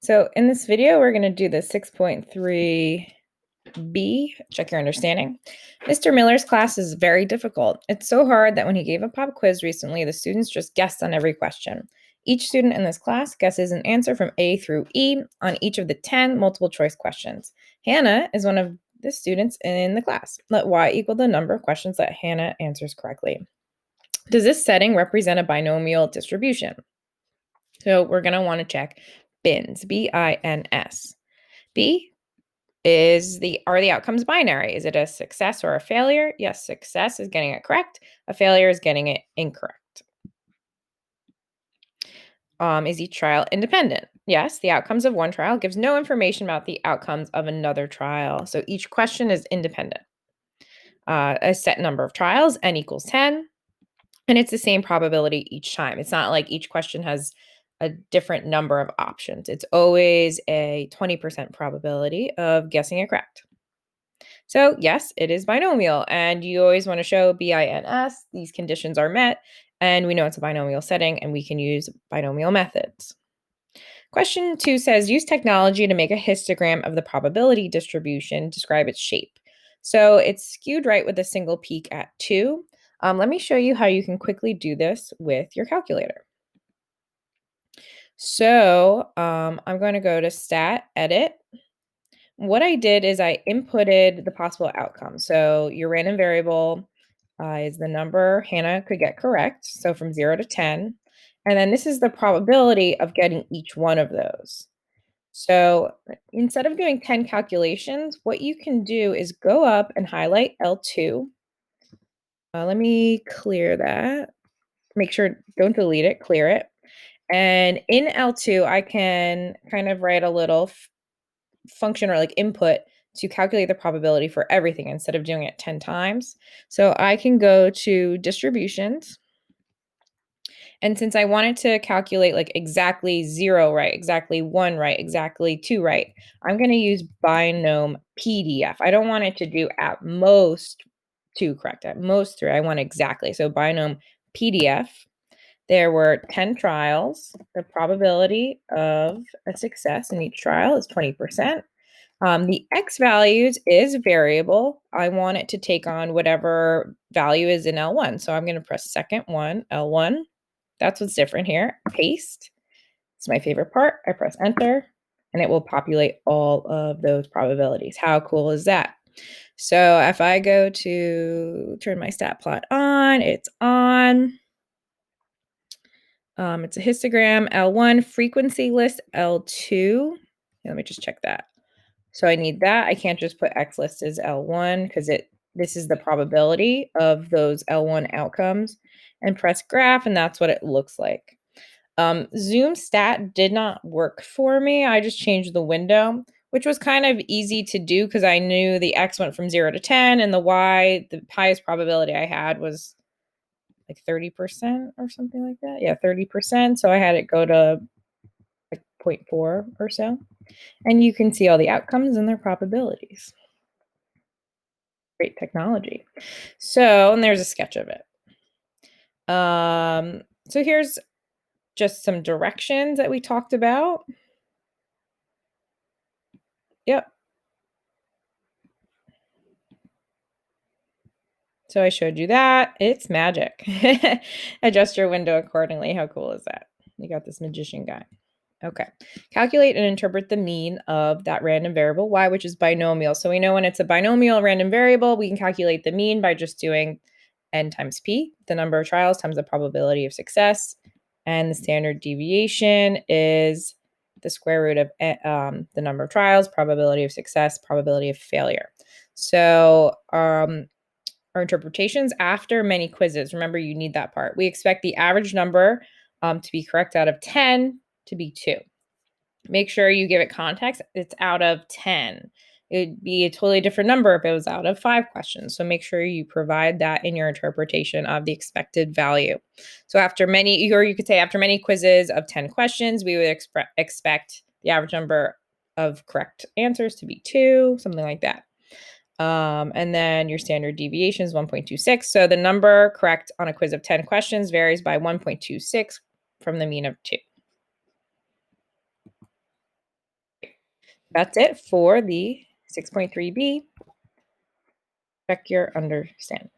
So in this video, we're going to do the 6.3b, check your understanding. Mr. Miller's class is very difficult. It's so hard that when he gave a pop quiz recently, the students just guessed on every question. Each student in this class guesses an answer from A through E on each of the 10 multiple choice questions. Hannah is one of the students in the class. Let Y equal the number of questions that Hannah answers correctly. Does this setting represent a binomial distribution? So we're going to want to check BINS, B-I-N-S. B are the outcomes binary? Is it a success or a failure? Yes, success is getting it correct. A failure is getting it incorrect. Is each trial independent? Yes, the outcomes of one trial gives no information about the outcomes of another trial. So each question is independent. A set number of trials, n equals 10. And it's the same probability each time. It's not like each question has a different number of options. It's always a 20% probability of guessing it correct. So yes, it is binomial, and you always want to show BINS. These conditions are met, and we know it's a binomial setting, and we can use binomial methods. Question 2 says, use technology to make a histogram of the probability distribution. Describe its shape. So it's skewed right with a single peak at 2. Let me show you how you can quickly do this with your calculator. So I'm going to go to Stat, Edit. What I did is I inputted the possible outcomes. So your random variable is the number Hannah could get correct. So from 0 to 10. And then this is the probability of getting each one of those. So instead of doing 10 calculations, what you can do is go up and highlight L2. Let me clear that. Make sure, don't delete it, clear it. And in L2, I can kind of write a little function or like input to calculate the probability for everything instead of doing it 10 times. So I can go to distributions. And since I wanted to calculate like exactly 0 right, exactly 1 right, exactly 2 right, I'm going to use binom PDF. I don't want it to do at most 2 correct, at most 3. I want exactly. So binom PDF. There were 10 trials. The probability of a success in each trial is 20%. The x values is variable. I want it to take on whatever value is in L1. So I'm going to press second one, L1. That's what's different here. Paste. It's my favorite part. I press enter, and it will populate all of those probabilities. How cool is that? So if I go to turn my stat plot on, it's on. It's a histogram, L1, frequency list, L2. Let me just check that. So I need that. I can't just put X list as L1 because this is the probability of those L1 outcomes, and press graph, and that's what it looks like. Zoom stat did not work for me. I just changed the window, which was kind of easy to do because I knew the X went from 0 to 10 and the Y, the highest probability I had was like 30% or something like that. Yeah, 30%. So I had it go to like 0.4 or so. And you can see all the outcomes and their probabilities. Great technology. So, and there's a sketch of it. So here's just some directions that we talked about. Yep. So I showed you that. It's magic. Adjust your window accordingly. How cool is that? You got this magician guy. Okay. Calculate and interpret the mean of that random variable y, which is binomial. So we know when it's a binomial random variable, we can calculate the mean by just doing n times p, the number of trials times the probability of success. And the standard deviation is the square root of the number of trials, probability of success, probability of failure. So our interpretations after many quizzes, remember you need that part. We expect the average number to be correct out of 10 to be 2. Make sure you give it context. It's out of 10. It'd be a totally different number if it was out of 5 questions. So make sure you provide that in your interpretation of the expected value. So after many, or you could say after many quizzes of 10 questions, we would expect the average number of correct answers to be 2, something like that. And then your standard deviation is 1.26. So the number correct on a quiz of 10 questions varies by 1.26 from the mean of 2. That's it for the 6.3b. Check your understand.